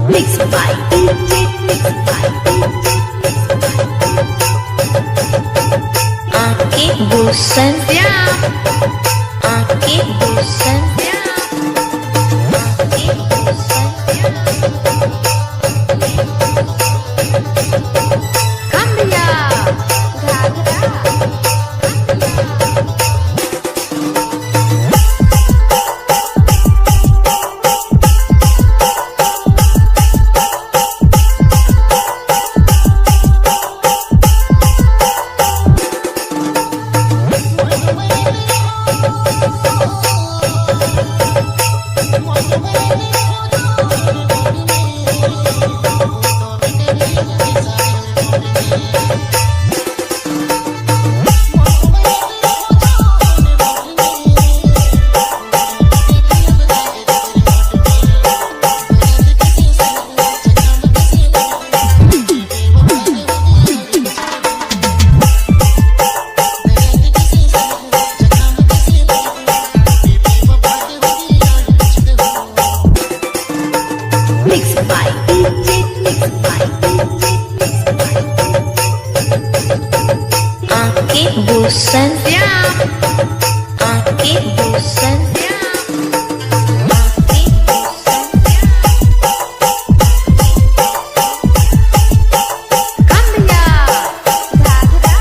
Mixed by DJ, mixed by आके भूषण श्याम, आके भूषण श्याम, आके भूषण कमला घाघरा mixed by DJ, mixed by DJ, आके भूषण श्याम, आके भूषण श्याम, आके भूषण कमला घाघरा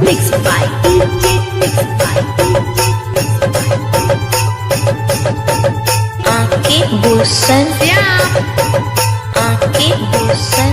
mixed by DJ, mixed by DJ, आके भूषण श्याम, आके भूषण